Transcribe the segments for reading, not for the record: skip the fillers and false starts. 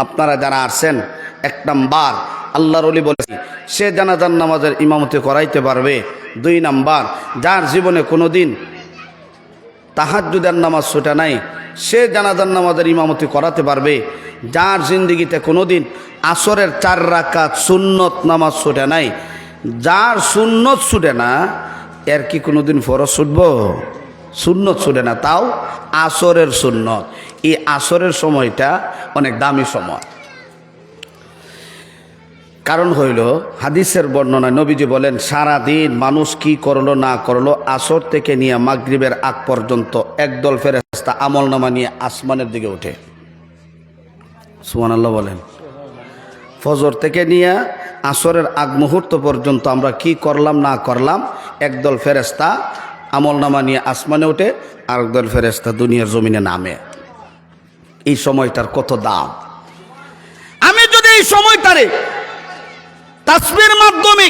আপনারা যারা আসছেন, 1 নাম্বার আল্লাহর ওলি বলেছি সে জানাজার নামাজের ইমামতি করাইতে পারবে। 2 নাম্বার যার জীবনে কোনোদিন তাহাজ্জুদের নামাজ ছুটে নাই সে জানাজার নামাজের ইমামতি করাতে পারবে। যার জিন্দেগিতে কোনোদিন আসরের 4 রাকাত সুন্নত নামাজ ছুটে নাই, যার সুন্নত ছুটে না এর কি কোনোদিন ফরজ ছুটব? সুন্নত ছুটে না, তাও আসরের সুন্নত। এই আসরের সময়টা অনেক দামি সময়। কারণ হইল হাদিসের বর্ণনায় নবীজি বলেন সারা দিন মানুষ কি করলো না করলো, আসর থেকে নিয়ে মাগরিবের আগ পর্যন্ত একদল ফেরেশতা আমলনামা নিয়ে আসমানের দিকে ওঠে। সুবহানাল্লাহ বলেন। ফজর থেকে নিয়ে আসরের আগ মুহূর্ত পর্যন্ত আমরা কি করলাম না করলাম, একদল ফেরেশতা আমলনামা নিয়ে আসমানে ওঠে, আর একদল ফেরেশতা দুনিয়ার জমিনে নামে। এই সময়টার কত দাম! আমি যদি এই সময়টারে তাসবিহর মাধ্যমে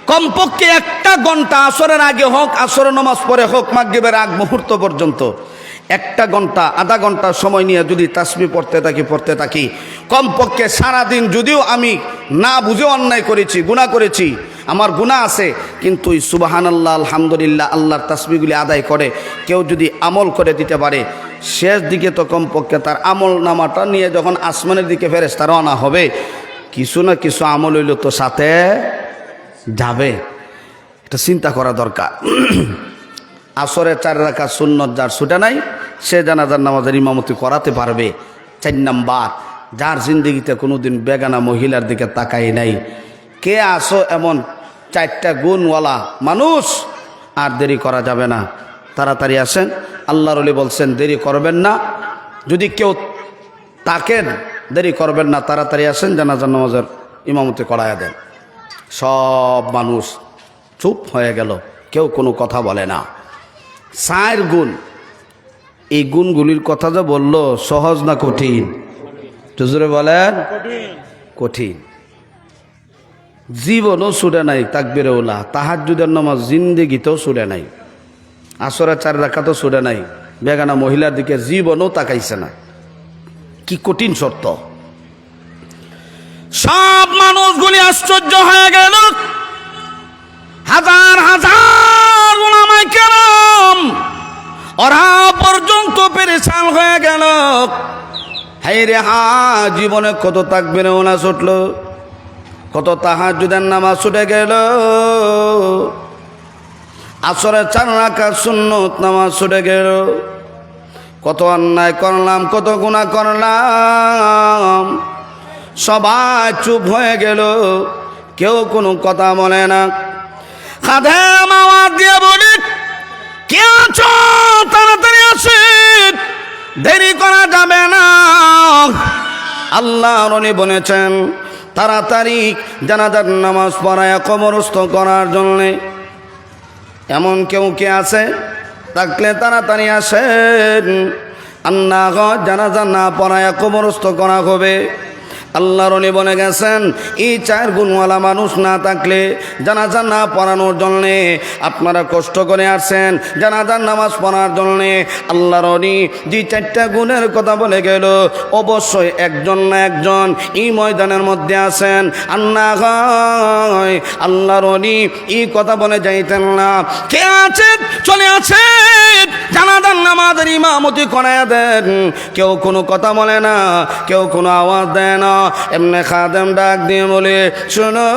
কমপক্ষে 1 ঘন্টা আসরের আগে হোক, আসরের নামাজ পড়ে হোক, মাগরিবের আগ মুহূর্ত পর্যন্ত 1 ঘন্টা আধা ঘন্টা সময় নিয়ে যদি তাসবিহ পড়তে থাকি, কমপক্ষে সারাদিন যদিও আমি না বুঝে অন্যায় করেছি, গুনাহ করেছি, আমার গুনাহ আছে, কিন্তু এই সুবহানাল্লাহ আলহামদুলিল্লাহ আল্লাহর তাসবিহগুলি আদায় করে কেউ যদি আমল করে দিতে পারে, শেষ দিকে তো কমপক্ষে তার আমল নামাটা নিয়ে যখন আসমানের দিকে ফেরেশতা রওনা হবে, কিছু না কিছু আমল হইল তো সাথে যাবে। এটা চিন্তা করা দরকার। আসরে 4 রাকাত সুন্নত যার ছুটে নাই সে জানাজার নামাজের ইমামতি করাতে পারবে। 4 নাম্বার যার জিন্দগিতে কোনোদিন বেগানা মহিলার দিকে তাকাই নাই। কে আসো এমন 4টা গুণওয়ালা মানুষ, আর দেরি করা যাবে না, তাড়াতাড়ি আসেন। আল্লাহর ওলি বলছেন দেরি করবেন না, যদি কেউ তাকেন দেরি করবেন না, তাড়াতাড়ি আসেন, জানাজার নামাজের ইমামতি করায়া দেন। সব মানুষ চুপ হয়ে গেল, কেউ কোনো কথা বলে না। 4 গুণ, এই গুণগুলির কথা যে বলল সহজ না কঠিন? জোরে বলেন। কঠিন। জীবনও ছুটে নাই তাকবীরে উলা, তাহাজ্জুদের নামাজ জিন্দেগিতেও ছুটে নাই, আসরের 4 রাকাতও ছুটে নাই, বেগানা মহিলার দিকে জীবনও তাকাইছে না। কি কঠিন শর্ত! সব মানুষগুলি আশ্চর্য হয়ে গেল। হাজার হাজার উলামায়ে কেরাম ওরা পর্যন্ত পেরেশান হয়ে গেল। হায় রে হা, জীবনে কত তাকবীরে উলা ছুটল, কত তাহাজ্জুদের নামাজ ছুটে গেল, আসরের 4 রাকাত সুন্নত নামাজ ছুটে গেল, কত অন্যায় করলাম, কত গুনাহ করলাম। সবাই চুপ হয়ে গেল, কেউ কোনো কথা বলে না। খাদেম আওয়াজ দিয়ে বলি, কে আছো তাড়াতাড়ি আসেন, দেরি করা যাবে না। আল্লাহর ওলি বলেছেন তাড়াতাড়ি জানাজার নামাজ পড়ায়া কবরস্থ করার জন্যে। এমন কেউ কে আছে? থাকলে তাড়াতাড়ি আসেন, আল্লাহ জানাজা না পড়ায়া কবরস্থ করা হবে। আল্লাহর ওলি বলে গেছেন এই 4 গুণওয়ালা মানুষ না থাকলে জানাজা না পড়ানোর জন্যে, আপনারা কষ্ট করে আসছেন জানাজার নামাজ পড়ার জন্যে, আল্লাহর ওলি যে 4টা গুণের কথা বলে গেল অবশ্যই একজন না একজন এই ময়দানের মধ্যে আছেন। আল্লাহর ওলি এই কথা বলে যাইতেন না, কে আছেন চলে আছেন, জানাজার নামাজের ইমামতি করায়া দেন। কেউ কোনো কথা বলে না, কেউ কোনো আওয়াজ দেয় না। এমনি খাদেম ডাক দিয়ে বলে, শোনো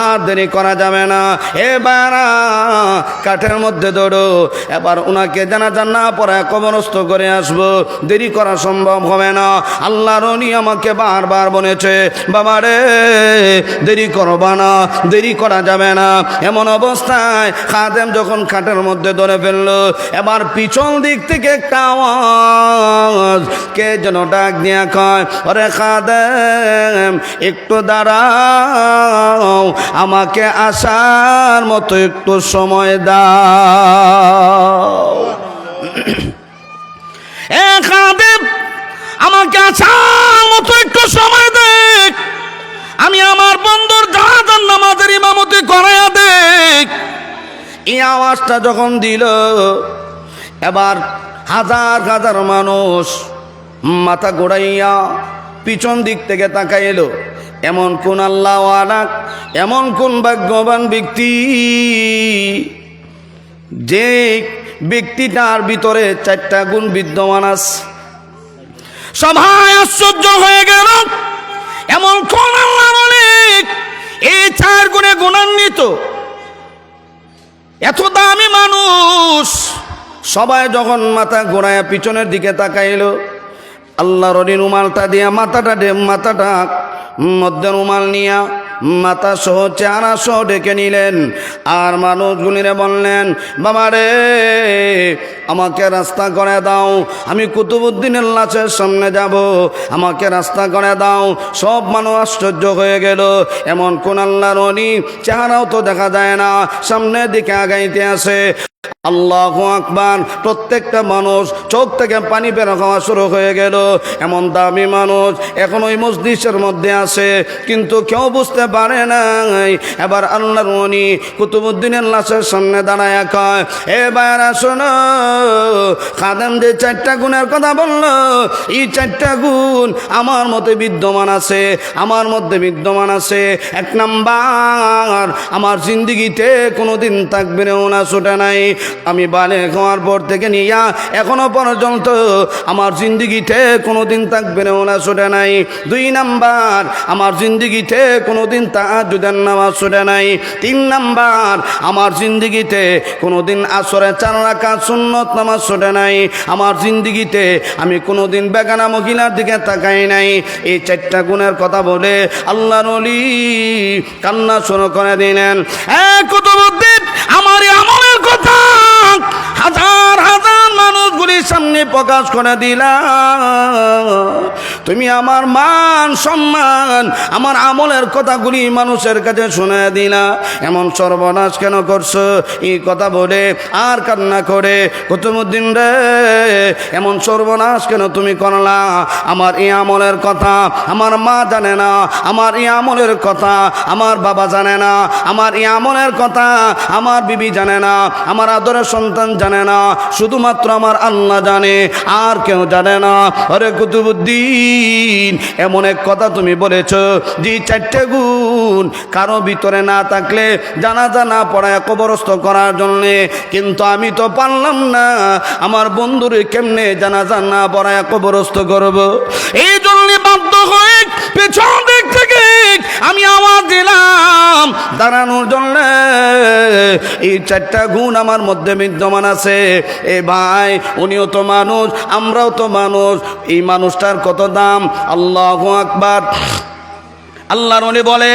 আর দেরি করা যাবে না, এবার কাঠের মধ্যে দৌড়ো, এবার ওনাকে জানাজা না পড়ায় কবরস্থ করে আসবো, দেরি করা সম্ভব হবে না। আল্লাহর ওলি আমাকে বারবার বলেছে বাবারে দেরি করবা না, দেরি করা যাবে না। এমন অবস্থায় খাদেম যখন খাটের মধ্যে ধরে ফেললো, এবার পিছন দিক থেকে একটা আওয়াজ, কে যেন ডাক দিয়া কয়, ওরে খাদেম একটু দাঁড়াও, আমাকে আসার মতো একটু সময় দাও। এ খাদেম আমাকে আসার মতো একটু সময় দে, আমি আমার বন্ধুর জানাজার নামাজের ইমামতি করাইয়া দে। এই আওয়াজটা যখন দিল, এবার হাজার হাজার মানুষ মাথা ঘোরাইয়া পিছন দিক থেকে তাকাইলো। এমন কোন আল্লাহওয়ালা, এমন কোন ভাগ্যবান ব্যক্তি যে ব্যক্তিটার ভিতরে 4টা গুণ বিদ্যমান আছে। সবাই আশ্চর্য হয়ে গেল, এমন কোন আল্লাহর ওলি এই 4 গুণে গুণান্বিত, এত দামি মানুষ। সবাই যখন মাথা ঘোরায় পিছনের দিকে তাকাইল, আল্লাহর ওলি রুমালটা দিয়া মাথাটা মধ্যে রুমাল নিয়া মাথা সহ চেহারা সহ ডেকে নিলেন। আর মানুষগুলিরে বললেন, বাবা রে, আমাকে রাস্তা করে দাও, আমি কুতুবউদ্দিনের লাশের সামনে যাব, আমাকে রাস্তা করে দাও। সব মানুষ আশ্চর্য হয়ে গেল, এমন কোন আল্লাহর ওলি, চেহারাও তো দেখা যায় না, সামনের দিকে আগাইতে আসে। আল্লাহু আকবার। প্রত্যেকটা মানুষ চোখ থেকে পানি বের হওয়া শুরু হয়ে গেল। এমন দামি মানুষ এখন ওই মসজিদের মধ্যে আছে, কিন্তু কেউ বুঝতে পারে নাই। এবার আল্লাহর ওলি কুতুবউদ্দিনের লাশের সামনে দাঁড়ায় কয়, এ ভাইরা শোনো, খাদেম যে 4টা গুণের কথা বললো, এই 4টা গুণ আমার মধ্যে বিদ্যমান আছে, আমার মধ্যে বিদ্যমান আছে। 1 নাম্বার, আমার জিন্দিগিতে কোনোদিন তাকবীরে ওলা ছুটে নাই। আমি বালেগ হওয়ার পর থেকে নিয়া এখনো পর্যন্ত আমার জিন্দিগিতে কোনোদিন তাকবীরে ওলা ছুটে নাই। 2 নাম্বার, আমার জিন্দিগিতে কোনোদিন তাহাজ্জুদের নামাজ ছুটে নাই। 3 নাম্বার, আমার জিন্দিগিতে কোনোদিন আসরে 4 রাকাত সুন্নত নামাজ ছুটে নাই। আমার জিন্দিগিতে আমি কোনোদিন বেগানা মহিলার দিকে তাকাই নাই। এই 4টা গুণের কথা বলে আল্লাহর ওলি কান্না শুরু করে দিলেন। কুতুবউদ্দিন, আমার এই আমলের কথা হাজার হাজার মানুষগুলির সামনে প্রকাশ করে দিলা, তুমি আমার মান সম্মান, আমার আমলের কথাগুলি মানুষের কাছে শুনে দিলা, এমন সর্বনাশ কেন করছো? এই কথা বলে আর কান্না করে, কুতুবউদ্দিন রে, এমন সর্বনাশ কেন তুমি করলা? আমার এই আমলের কথা আমার মা জানে না, আমার এই আমলের কথা আমার বাবা জানে না, আমার এই আমলের কথা আমার বিবি জানে না, আমার আদরের সন্তান জানে না, শুধুমাত্র আমার আল্লাহ জানে, আর কেউ জানে না। আরে কুতুবউদ্দিন, এমন এক কথা তুমি বলেছ যে 4টে গুণ কারো ভিতরে না থাকলে জানাজা না পড়ায় কবরস্থ করার জন্যে, কিন্তু আমি তো পারলাম না, আমার বন্ধুরে কেমনে জানাজা না পড়ায় কবরস্থ করব। এই জন্য বাধ্য হয়ে পেছন দিক থেকে আমি আওয়াজ দিলাম দাঁড়ানোর জন্য। এই 4টা গুণ আমার মধ্যে বিদ্যমান আছে। এ ভাই, উনিও তো মানুষ, আমরাও তো মানুষ, এই মানুষটার কত দাম! আল্লাহু আকবার। আল্লাহর ওলি বলে,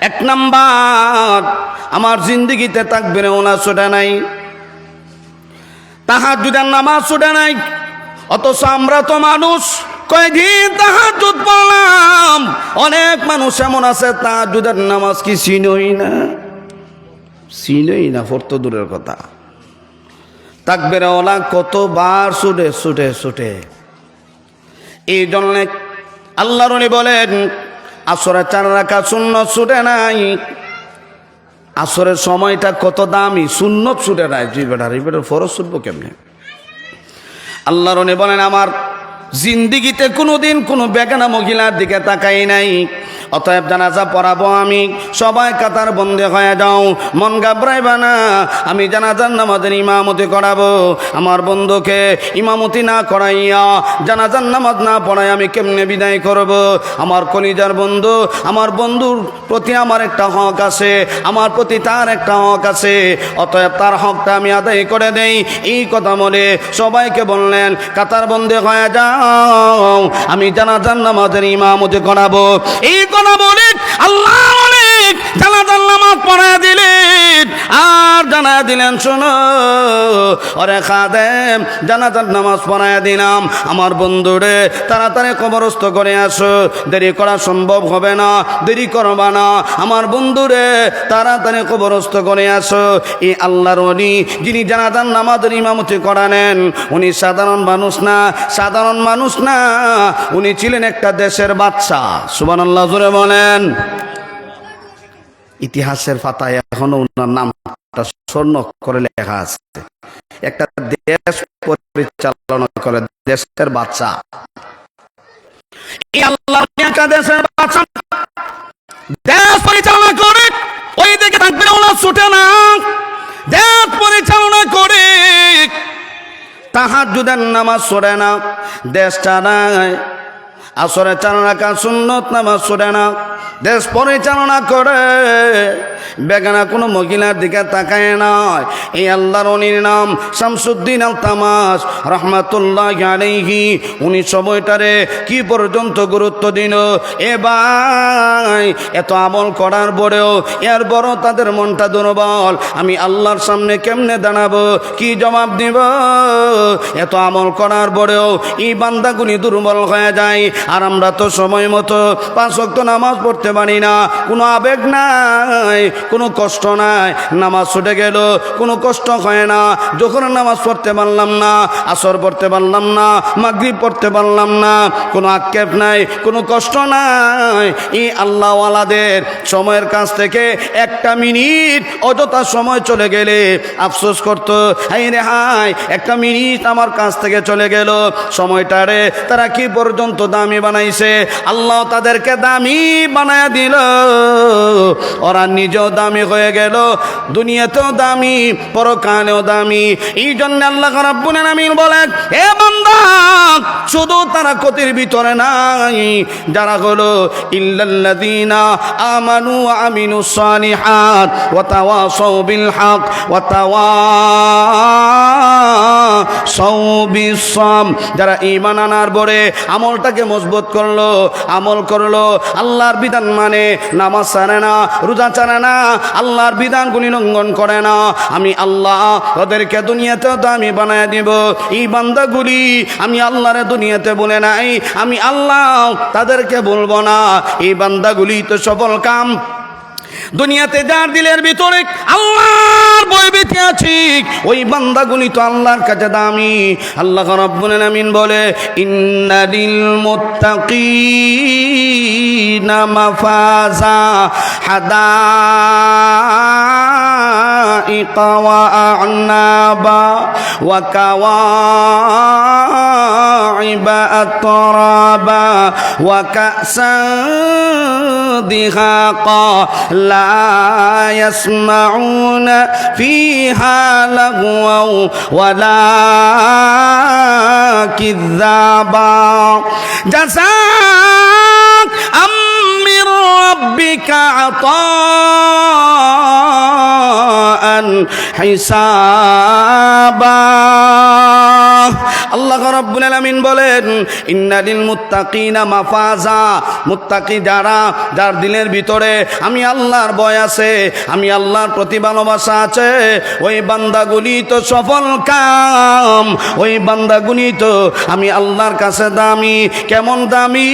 1 নাম্বার, আমার জিন্দিগিতে তাকবীরে ওলা ছুটে নাই, তাহাজ্জুদের নামাজ ছুটে নাই। অথচ আমরা তো মানুষ, কয়দিন তাহাজ্জুদ পড়লাম। অনেক মানুষ এমন আছে তাহাজ্জুদের নামাজ কি চিনই না, পড়তো দূরের কথা। তাকবীরে ওলা কতবার ছুটে। এই জন্য আল্লাহর ওলি বলেন, আসরে 4 রাকাত সুন্নত ছুটে নাই। আসরের সময়টা কত দামি, সুন্নত ছুটে নাই। জি বেটার ফরজ ছুটবো কেমনে? আল্লাহর ওলি বলেন, আমার জিন্দিগিতে কোনোদিন কোনো বেগানা মহিলার দিকে তাকাই নাই। অতএব জানাজা পড়াবো আমি, সবাই কাতার বন্দী হয়ে যাও, মন ঘাবড়াইবা না। আমি জানাজার নামাজের ইমামতি করাবো। আমার বন্ধুকে ইমামতি না করাইয়া, জানাজার নামাজ না পড়াই আমি কেমনে বিদায় করব? আমার কলিজার বন্ধু, আমার বন্ধুর প্রতি আমার একটা হক আছে, আমার প্রতি তার একটা হক আছে। অতএব তার হকটা আমি আদায় করে দেই। এই কথা বলে সবাইকে বললেন, কাতার বন্দী হয়ে যাও, আমি জানাজার নামাজের ইমামতি করাবো। এই কথা বলে আল্লাহ অনেক জানাজার নামাজ পড়ায় দিলেন। আর জানা দিলেন, শোনো ওরে খাদেম, জানাজার নামাজ পড়ায় দিলাম, আমার বন্ধুরে তাড়াতাড়ি কবরস্থ করে আসো, দেরি করা সম্ভব হবে না, দেরি করবা না, আমার বন্ধুরে তাড়াতাড়ি কবরস্থ করে আসো। এই আল্লাহর ওলি যিনি জানাজার নামাজের ইমামতি করালেন, উনি সাধারণ মানুষ না, উনি ছিলেন একটা দেশের বাদশা। সুবহানাল্লাহ জোরে বলেন। ইতিহাসের পাতায় এখনো ওনার নামটা স্বর্ণ করে লেখা আছে। একটা দেশ পরিচালনা করে দেশের বাদশা। একটা দেশের বাদশা দেশ পরিচালনা করে, ওই দিকে থাকবে ওলা ছুটে না, দেশ পরিচালনা করে তাহাজ্জুদের নামাজ পড়ে না, দেশ চালায় আসরে 4 রাকাত সুন্নত নামাজ পড়ে না, দেশ পরিচালনা করে বেগানা কোনো মহিলার দিকে তাকায় না। এই আল্লাহর ওলির নাম শামসুদ্দিন আল তামাস রহমাতুল্লাহি আলাইহি। উনি সময়টারে কি পর্যন্ত গুরুত্ব দিল। এ ভাই, এত আমল করার পরেও এর বড় তাদের মনটা দুর্বল। আমি আল্লাহর সামনে কেমনে দাঁড়াবো, কি জবাব দিব? এত আমল করার পরেও এই বান্দাগুলি দুর্বল হয়ে যায়। আর আমরা তো সময় মতো 5 ওয়াক্ত নামাজ পড়তে পারি না। কোনো আবেগ নাই, কোনো কষ্ট নাই, নামাজ ছুটে গেল, কোনো কষ্ট হয় না। যখন নামাজ পড়তে পারলাম না, আসর পড়তে পারলাম না, মাগরিব পড়তে পারলাম না, কোনো আক্ষেপ নাই, কোনো কষ্ট নাই। এই আল্লাহওয়ালাদের সময়ের কাছ থেকে 1 মিনিট অযথা সময় চলে গেলে আফসোস করতো, হাই রে হাই, 1 মিনিট আমার কাছ থেকে চলে গেল। সময়টারে তারা কি পর্যন্ত দামি বানাইছে, আল্লাহ তাদেরকে দামি বানায় দিল। ওরা নিজেও দামি হয়ে গেল, দুনিয়াতেও দামি, পরকালেও দামি। এই জন্য আল্লাহ রাব্বুল আলামিন বলেন, হে বান্দা, শুধু তারা ক্ষতির ভিতরে নাই যারা হলো ইল্লাল্লাযীনা আমানু ওয়া আমিলুস সালিহাত ওয়া তাওয়াসাউ বিল হক ওয়া তাওয়াসাউ বিস সাম। যারা ঈমান আনার পরে আমলটাকে মজবুত করলো, আমল করলো, আল্লাহর বিধান মানে, নামাজ ছাড়ে না, রোজা ছাড়ে না, আল্লাহর বিধানগুলি লঙ্ঘন করে না, আমি আল্লাহ ওদেরকে দুনিয়াতেও দামি বানায় দিব। এই বান্দাগুলি আমি আল্লাহর দুনিয়াতে বলে নাই, আমি আল্লাহ তাদেরকে বলবো না। এই বান্দাগুলি তো সফল কাম। দুনিয়াতে যার দিলের ভিতরে আল্লাহর ভয় বেঁচে আছে, ওই বান্দাগুলি তো আল্লাহর কাছে দামি। আল্লাহ রাব্বুল আলামিন বলে, ইন্নালিল মুত্তাকিনা মাফাজা হাদাইকা ওয়া আ'নাবা ওয়া কাওয়াইবা আতরাবা ওয়া কা'সান দিহাকা لا يسمعون فيها لغوا ولا كذابا جزاء من ربك عطاء حسابا। আল্লাহ রাব্বুল আলামিন বলেন, ইন্নালিল মুত্তাকিনা মাফাজা। মুত্তাকি যারা, যার দিলের ভিতরে আমি আল্লাহর ভয় আছে, আমি আল্লাহর প্রতি ভালোবাসা আছে, ওই বান্দাগুলি তো সফল কাম। ওই বান্দাগুলি তো আমি আল্লাহর কাছে দামি। কেমন দামি?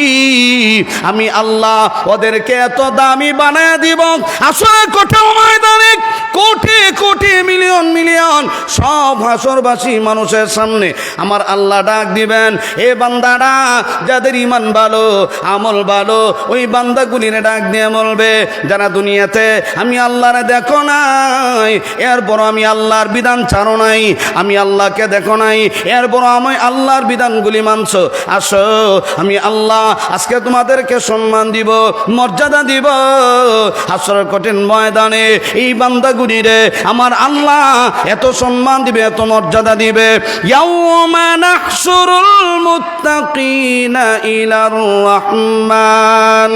আমি আল্লাহ ওদেরকে এত দামি বানায় দিব, আসলে কোটি ময়দানে কোটি কোটি মিলিয়ন মিলিয়ন সব হাসরবাসী মানুষের সামনে আমার আল্লাহ ডাক দিবেন, এ বান্দারা যাদের ঈমান ভালো, আমল ভালো, ওই বান্দাগুলির ডাক দিয়ে বলবে, যারা দুনিয়াতে আমি আল্লাহরে দেখো নাই, এরপর আমি আল্লাহর বিধান ছাড়ো নাই, আমি আল্লাহকে দেখো নাই, এরপর আমি আল্লাহর বিধানগুলি মানছো, আসো আমি আল্লাহ আজকে তোমাদেরকে সম্মান দিব, মর্যাদা দিব। হাসরের কঠিন ময়দানে এই বান্দাগুলিরে আমার আল্লাহ এত সম্মান দিবে, এত মর্যাদা দিবে। ইয়াউমা নাহশুরুল মুত্তাকিনা ইলার রহমান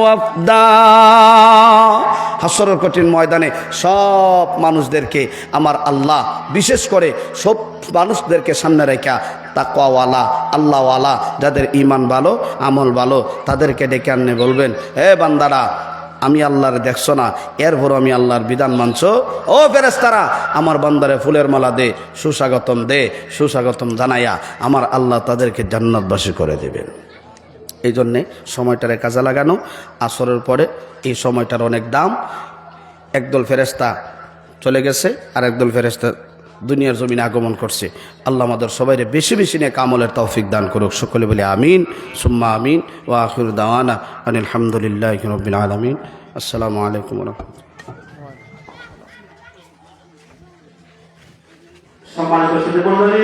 ওয়াফদা। হাসরের কঠিন ময়দানে সব মানুষদেরকে আমার আল্লাহ, বিশেষ করে সব মানুষদেরকে সামনে রেখা তাকওয়াওয়ালা, আল্লাহওয়ালা, যাদের ঈমান ভালো, আমল ভালো, তাদেরকে ডেকে আনলে বলবেন, হে বান্দারা, আমি আল্লাহর দেখছো না, এরপর আমি আল্লাহর বিধান মানছো, ও ফেরেশতারা আমার বান্দারে ফুলের মালা দে, সুস্বাগতম দে, সুস্বাগতম জানাইয়া আমার আল্লাহ তাদেরকে জান্নাতবাসী করে দেবেন। এই জন্যে সময়টারে কাজে লাগানো। আসরের পরে এই সময়টার অনেক দাম। একদল ফেরেশতা চলে গেছে, আর একদল ফেরেশতা দুনিয়ার জমিনে আগমন করছে। আল্লাহ আমাদের সবাই বেশি বেশি নিয়ে কামলের তৌফিক দান করুক। সকলে বলে আমিন সুম্মা আমিন। ওয়া আখিরু দাওয়ানা আনিল হামদুলিল্লাহি রাব্বিল আলামিন। আসসালামু আলাইকুম ওয়া রাহমাতুল্লাহ। সম্মানিত সুধী মণ্ডলী,